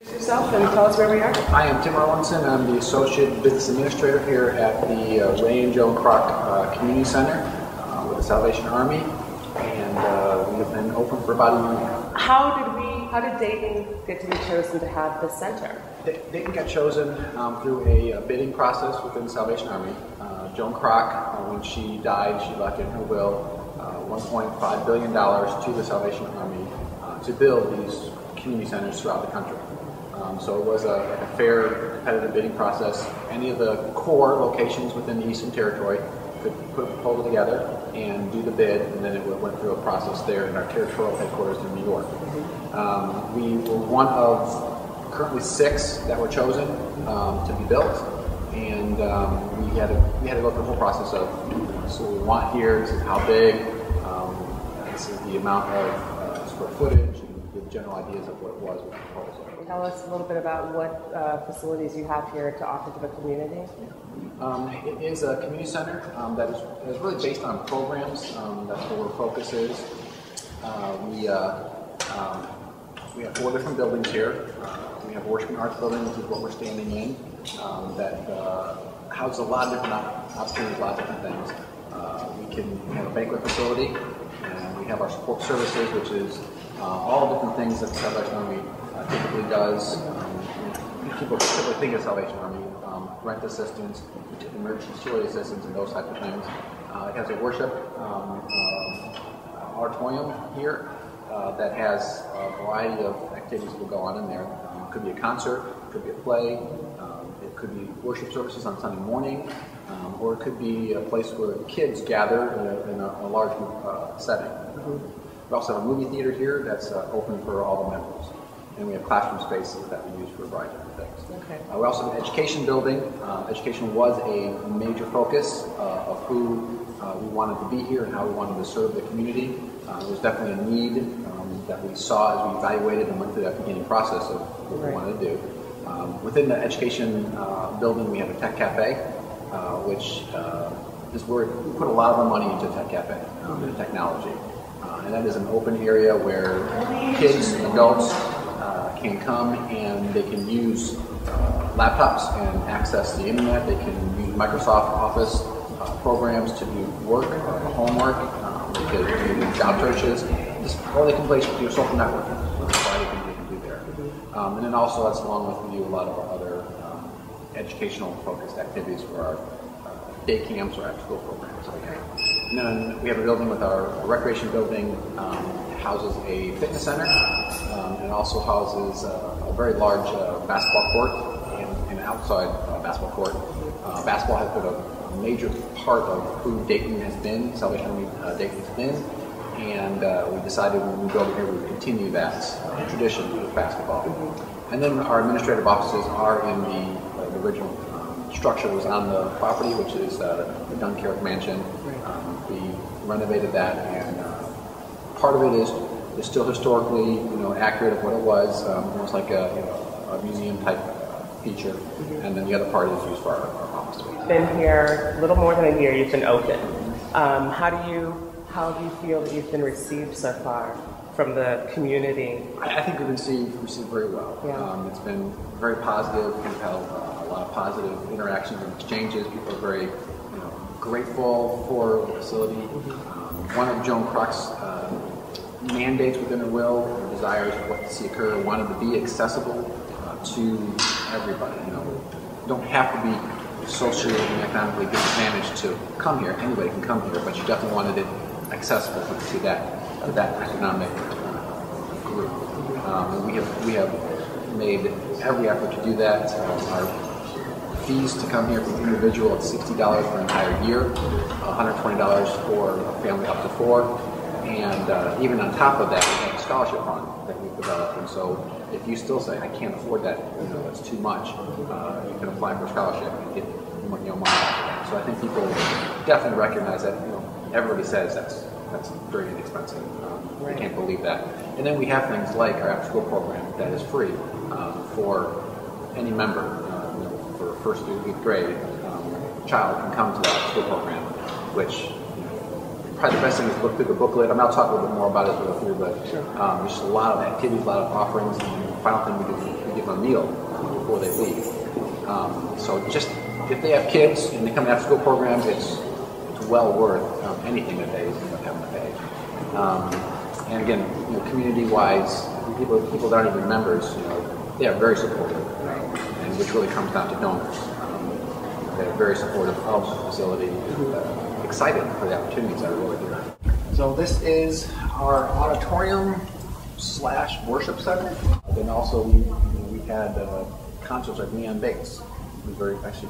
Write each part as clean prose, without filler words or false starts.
Yourself and tell us where we are. I am Tim Erlinson. I'm the Associate Business Administrator here at the Ray and Joan Kroc Community Center with the Salvation Army, and we have been open for about a year now. How did Dayton get to be chosen to have this center? Dayton got chosen through a bidding process within the Salvation Army. Joan Kroc, when she died, she left in her will $1.5 billion to the Salvation Army to build these community centers throughout the country. So it was a fair, competitive bidding process. Any of the core locations within the Eastern Territory could put a proposal together and do the bid, and then it went through a process there in our territorial headquarters in New York. We were one of currently 6 that were chosen to be built, and we had to go through the whole process of so what we want here, this is how big, this is the amount of square footage, and the general ideas of what it was with the proposal. Tell us a little bit about what facilities you have here to offer to the community. It is a community center that is really based on programs. That's where our focus is. We have 4 different buildings here. We have a worship and arts building, which is what we're standing in, that houses a lot of different opportunities, a lot of different things. We have a banquet facility, and we have our support services, which is all the different things that the Salvation Army typically does. People typically think of Salvation Army, rent assistance, emergency utility assistance, and those types of things. It has a worship auditorium here that has a variety of activities that will go on in there. It could be a concert, it could be a play, it could be worship services on Sunday morning, or it could be a place where kids gather in a large setting. We also have a movie theater here that's open for all the members. And we have classroom spaces that we use for a variety of different things. Okay. We also have an education building. Education was a major focus of who we wanted to be here and how we wanted to serve the community. There was definitely a need that we saw as we evaluated and went through that beginning process of what we wanted to do. Within the education building, we have a tech cafe, which is where we put a lot of our money into tech cafe and technology. And that is an open area where kids and adults can come and they can use laptops and access the internet. They can use Microsoft Office programs to do work, homework, they can do job searches, or they can play social networking. They can do there. And then also that's along with we do a lot of our other educational focused activities for our day camps or after school programs. And then we have a building with our recreation building, houses a fitness center, and also houses a very large basketball court and an outside basketball court. Basketball has been a major part of who Dayton has been, Salvation Army Dayton has been, and we decided when we go over here we would continue that tradition with basketball. And then our administrative offices are in the original structure that was on the property, which is the Dunkirk Mansion. We renovated that, and part of it is still historically, accurate of what it was, almost like a museum type feature, and then the other part is used for our office space. Been here a little more than a year. You've been open. How do you feel that you've been received so far from the community? I think we've been received very well. Yeah. It's been very positive. We've had a lot of positive interactions and exchanges. People are very grateful for the facility. One of Joan Kroc's mandates within her will, her desires of what to see occur, wanted to be accessible to everybody. You don't have to be socially and economically disadvantaged to come here. Anybody can come here, but you definitely wanted it accessible to that economic group. We have made every effort to do that. Our fees to come here for an individual at $60 for an entire year, $120 for a family up to 4, and even on top of that, we have a scholarship fund that we've developed. And so, if you still say I can't afford that, that's too much, you can apply for a scholarship and get money. So I think people definitely recognize that. Everybody says that's very inexpensive. They can't believe that. And then we have things like our after-school program that is free for any member. For 1st through 8th grade, child can come to the after-school program, which probably the best thing is to look through the booklet. I'll talk a little bit more about it as we go through, but there's just a lot of activities, a lot of offerings. And the final thing we give them a meal before they leave. So just if they have kids and they come to after-school programs, it's well worth anything that they end up having to pay. And again, community-wise, people that aren't even members, they are very supportive, and which really comes down to donors. They're very supportive of the facility, excited for the opportunities that are really here. So this is our auditorium/worship center. Then also we've had concerts like Neon Bass. Actually,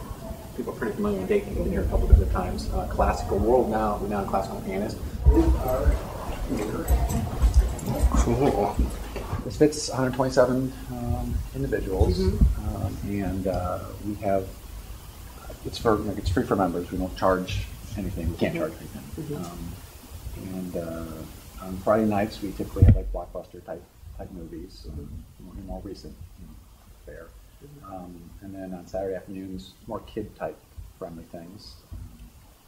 people are pretty familiar with Dayton. We've been here a couple different times. Classical, world-renowned classical pianist. Cool. This fits 127 individuals, and we have. It's free for members. We don't charge anything. We can't charge anything. And on Friday nights, we typically have like blockbuster type movies, more recent fare. And then on Saturday afternoons, more kid type friendly things,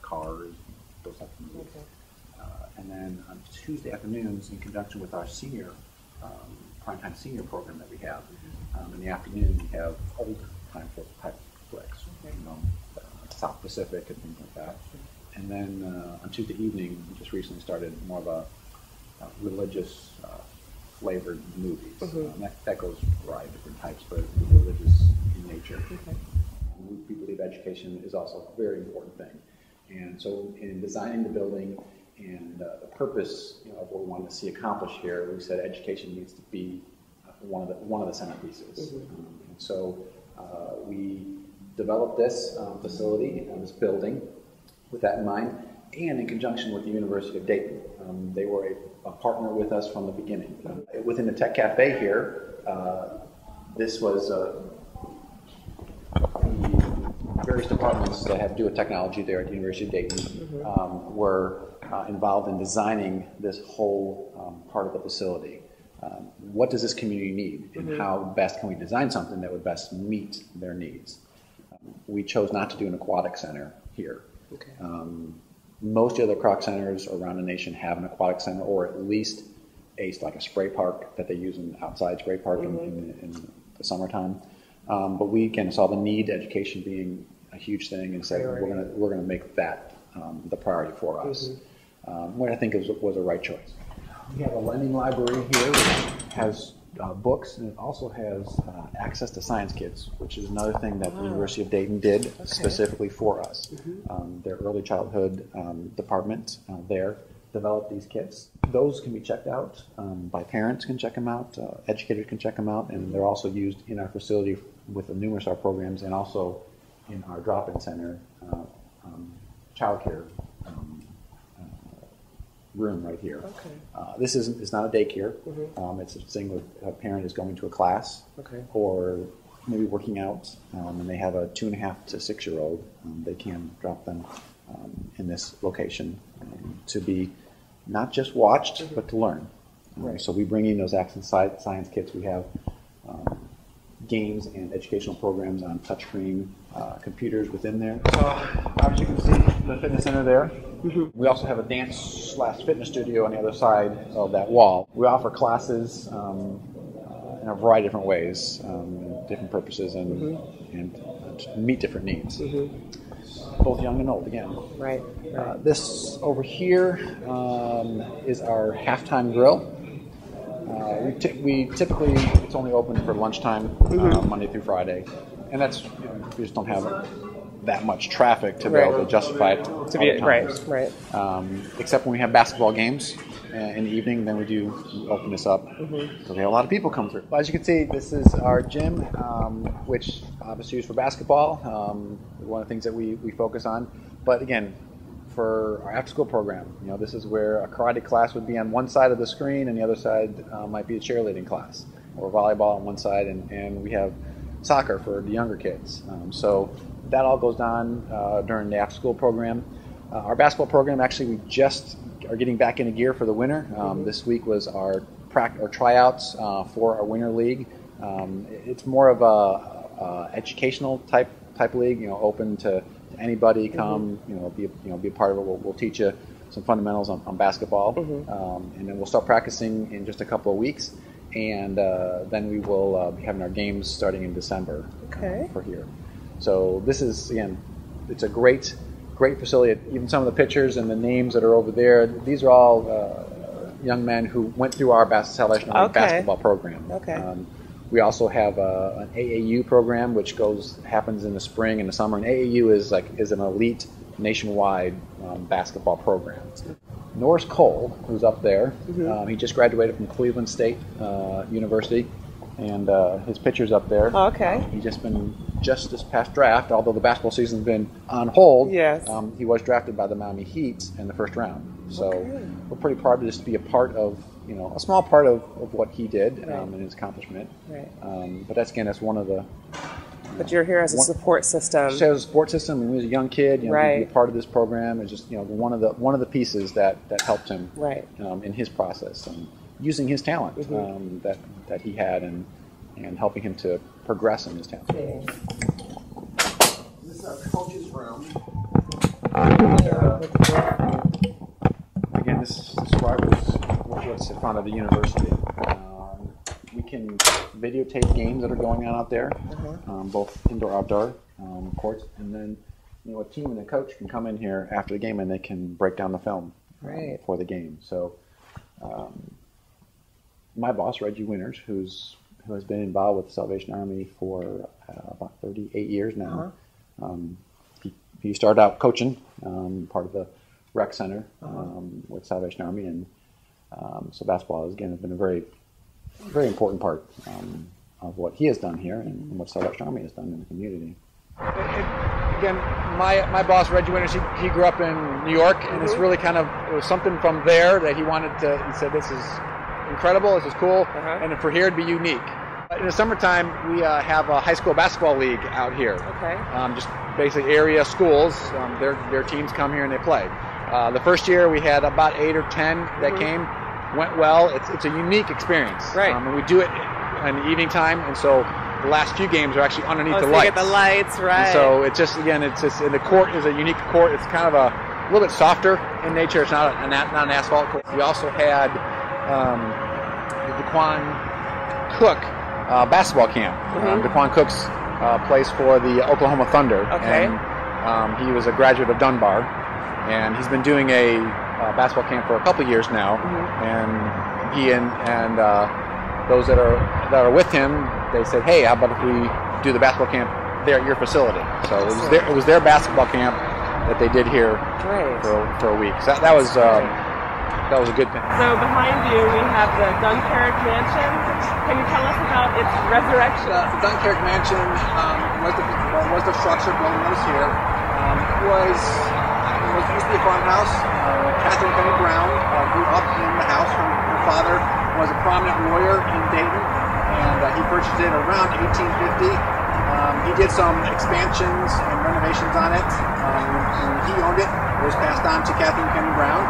cars, those types of movies. And then on Tuesday afternoons, in conjunction with our senior primetime senior program that we have, in the afternoon we have old time type flicks, South Pacific and things like that. And then on Tuesday evening, we just recently started more of a religious flavored movies. That goes for a variety of different types, but religious in nature. We believe education is also a very important thing. And so in designing the building and the purpose of what we wanted to see accomplished here, we said education needs to be one of the centerpieces. And so we developed this facility and this building with that in mind, and in conjunction with the University of Dayton. They were a partner with us from the beginning. Within the Tech Cafe here, this was the various departments that have to do with technology there at the University of Dayton were involved in designing this whole part of the facility. What does this community need, and how best can we design something that would best meet their needs? We chose not to do an aquatic center here. Most of the Kroc Centers around the nation have an aquatic center, or at least a spray park that they use an outside spray park in the summertime. But we again saw the need, education being a huge thing, and said we're gonna make that the priority for us. What I think was a right choice. We have a lending library here that has books, and it also has access to science kits, which is another thing that the University of Dayton did specifically for us. Their early childhood department there developed these kits. Those can be checked out by parents, can check them out, educators can check them out, and they're also used in our facility with the numerous of our programs, and also in our drop-in center, child care room right here. This is not a daycare. It's a thing where a parent is going to a class or maybe working out, and they have a 2.5 to 6-year-old. They can drop them in this location to be not just watched, but to learn. So we bring in those access science kits. We have games and educational programs on touchscreen computers within there. As you can see, the fitness center there. We also have a dance/fitness studio on the other side of that wall. We offer classes in a variety of different ways, different purposes, and meet different needs. Both young and old, again. This over here is our halftime grill. We typically, it's only open for lunchtime, Monday through Friday, and that's we just don't have that much traffic to be able to justify it. Except when we have basketball games in the evening, then we do open this up because we have a lot of people come through. Well, as you can see, this is our gym, which obviously used for basketball. One of the things that we focus on, but again, for our after-school program, this is where a karate class would be on one side of the screen, and the other side might be a cheerleading class, or volleyball on one side, and we have soccer for the younger kids. So that all goes on during the after-school program. Our basketball program, actually, we just are getting back into gear for the winter. This week was our tryouts for our winter league. It's more of a educational type league, open to anybody. Come, be a part of it. We'll teach you some fundamentals on basketball, and then we'll start practicing in just a couple of weeks. and then we will be having our games starting in December for here. So this is, again, it's a great facility. Even some of the pictures and the names that are over there, these are all young men who went through our Salvation Army basketball program. We also have an AAU program, which happens in the spring and the summer. And AAU is an elite nationwide basketball program. Norris Cole, who's up there, he just graduated from Cleveland State University, and his picture's up there. He's just this past draft, although the basketball season's been on hold. He was drafted by the Miami Heat in the first round. So we're pretty proud to just be a part of, a small part of what he did and his accomplishment. But that's one of the. But you're here as a support system. As a support system, and he was a young kid. To be a part of this program is just one of the pieces that helped him in his process and using his talent that he had and helping him to progress in his talent. This is our coach's room. Again, this describes what's in front of the university. We can videotape games that are going on out there, both indoor, outdoor courts, and then a team and a coach can come in here after the game and they can break down the film for the game. So, my boss, Reggie Winters, who has been involved with the Salvation Army for about 38 years now. He started out coaching, part of the Rec Center with Salvation Army, and so basketball has been a very, very important part of what he has done here and what Salvation Army has done in the community. Again, my boss, Reggie Winters, he grew up in New York, and it's really it was something from there that he said, this is incredible, this is cool, and for here it'd be unique. In the summertime, we have a high school basketball league out here. Just basically area schools, their teams come here and they play. The first year we had about 8 or 10 that came, went well. It's a unique experience. And we do it in the evening time, and so the last few games are actually underneath the lights. You get the lights, And so it's just, and the court is a unique court. It's kind of a little bit softer in nature. It's not an asphalt court. We also had the DeQuan Cook basketball camp. DeQuan Cook's plays for the Oklahoma Thunder, and he was a graduate of Dunbar, and he's been doing a basketball camp for a couple of years now. And he and those that are with him, they said, "Hey, how about if we do the basketball camp there at your facility?" So it was their basketball camp that they did here for a week. So that was a good thing. So behind you we have the Dunkirk Mansion. Can you tell us about its resurrection? The Dunkirk Mansion was the structure building that was here. It used to be a farmhouse. Catherine Penny Brown grew up in the house. Her father was a prominent lawyer in Dayton, and he purchased it around 1850. He did some expansions and renovations on it. And he owned it. It was passed on to Catherine Penny Brown,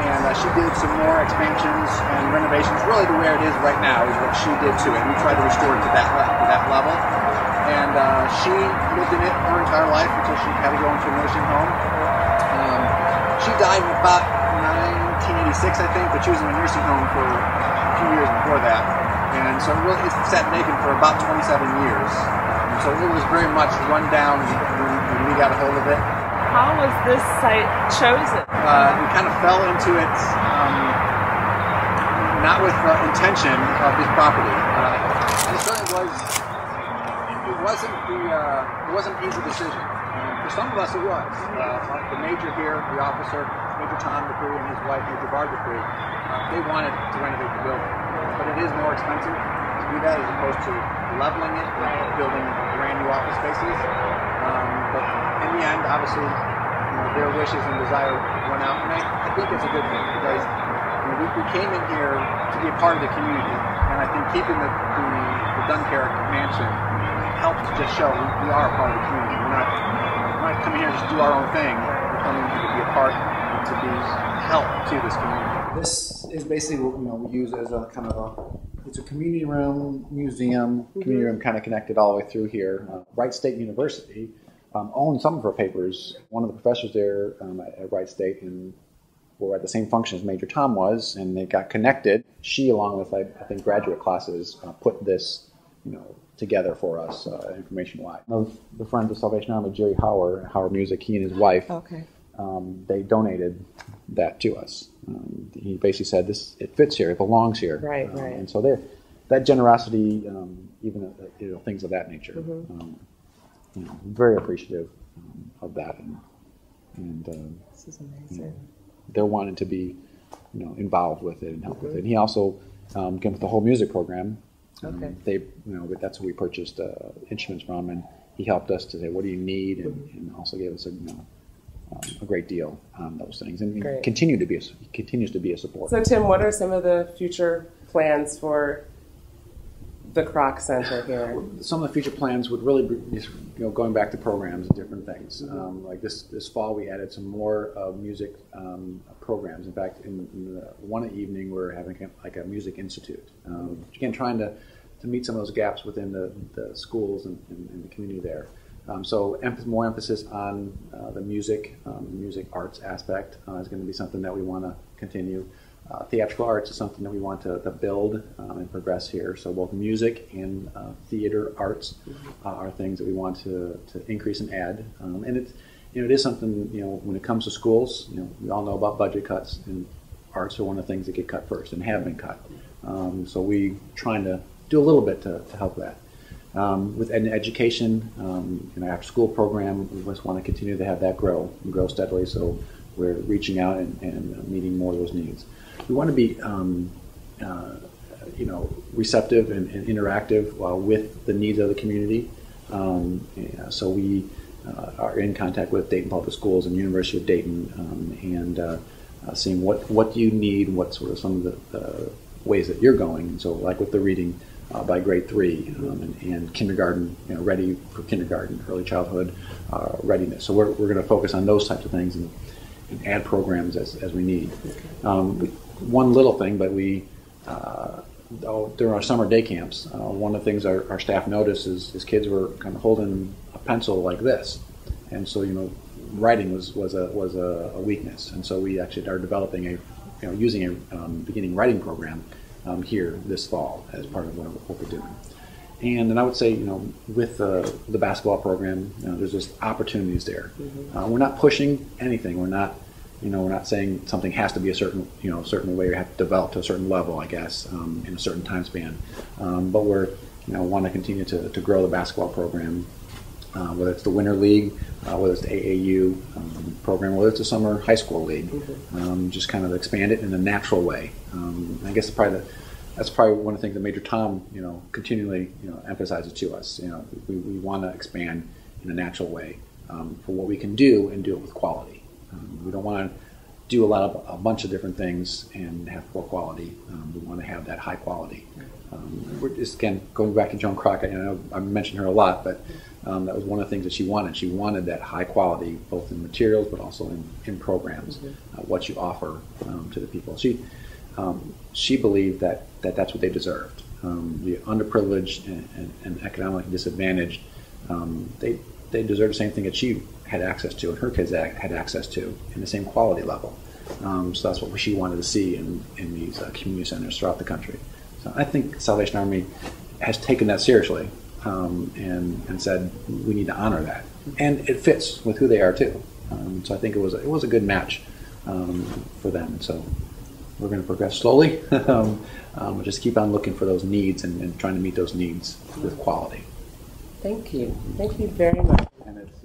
and she did some more expansions and renovations. Really, to where it is right now is what she did to it. We tried to restore it to that level. And she lived in it her entire life until she had to go into a nursing home. She died in about 1986, I think, but she was in a nursing home for a few years before that. And so it sat vacant for about 27 years. So it was very much run down when we got a hold of it. How was this site chosen? We kind of fell into it, not with the intention of this property. It certainly it wasn't an easy decision. For some of us it was. Like the major here, the officer, Major Tom Dupree and his wife, Major Barb Dupree, they wanted to renovate the building. But it is more expensive to do that as opposed to leveling it and building brand new office spaces. But in the end, obviously, their wishes and desire went out. And I think it's a good thing because we came in here to be a part of the community. And I think keeping the Dunkirk Mansion helps to just show we are a part of the community. We're not coming here to just do our own thing. We're coming here to be a part and to be help to this community. This is basically what we use as a kind of it's a community room, museum, Community room kind of connected all the way through here. Wright State University owned some of her papers. One of the professors there at Wright State, and were at the same function as Major Tom was, and they got connected. She, along with I think graduate classes, put this together for us information-wise. The friend of Salvation Army, Jerry Hauer Music, he and his wife, they donated that to us. He basically said, it fits here, it belongs here. Right. And so that generosity, even things of that nature, very appreciative of that. And this is amazing. They're wanting to be involved with it and help with it. And he also came with the whole music program. That's who we purchased instruments from, and he helped us to say, what do you need, and also gave us a great deal on those things, and continues to be a support. So Tim, what are some of the future plans for the Kroc Center here? Some of the future plans would really be going back to programs and different things. Like this fall, we added some more music programs. In fact, in one evening, we're having like a music institute. Again, trying to meet some of those gaps within the schools and the community there. So more emphasis on the music arts aspect is going to be something that we want to continue. Theatrical arts is something that we want to build and progress here. So both music and theater arts are things that we want to increase and add. And it is something, when it comes to schools, we all know about budget cuts, and arts are one of the things that get cut first and have been cut. So we trying to do a little bit to help that. With education, in our after-school program, we just want to continue to have that grow steadily. So we're reaching out and meeting more of those needs. We want to be, receptive and interactive with the needs of the community. So we are in contact with Dayton Public Schools and University of Dayton, and seeing what do you need, what sort of some of the ways that you're going. And so, like with the reading by grade 3 and kindergarten, ready for kindergarten, early childhood readiness. So we're going to focus on those types of things and add programs as we need. One little thing, but during our summer day camps, one of the things our staff noticed is kids were kind of holding a pencil like this, and so writing was a weakness, and so we actually are developing using a beginning writing program here this fall as part of what we're doing. And then I would say, with the basketball program, there's just opportunities there. We're not pushing anything. We're not saying something has to be a certain way, you have to develop to a certain level, I guess, in a certain time span. But we're, want to continue to grow the basketball program, whether it's the Winter League, whether it's the AAU program, whether it's a summer high school league. Just kind of expand it in a natural way. I guess that's probably one of the things that Major Tom, continually, emphasizes to us. We want to expand in a natural way for what we can do and do it with quality. We don't want to do a bunch of different things and have poor quality. We want to have that high quality. We're just, again, going back to Joan Kroc, I mentioned her a lot, but that was one of the things that she wanted. She wanted that high quality, both in materials but also in programs, what you offer to the people. She believed that that's what they deserved. The underprivileged and economically disadvantaged, they deserve the same thing that she had access to and her kids had access to in the same quality level. So that's what she wanted to see in these community centers throughout the country. So I think Salvation Army has taken that seriously and said we need to honor that, and it fits with who they are too. So I think it was a good match for them. So we're going to progress slowly. We'll just keep on looking for those needs and trying to meet those needs with quality. Thank you very much. And it's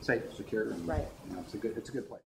safe, secure, and right. It's a good place.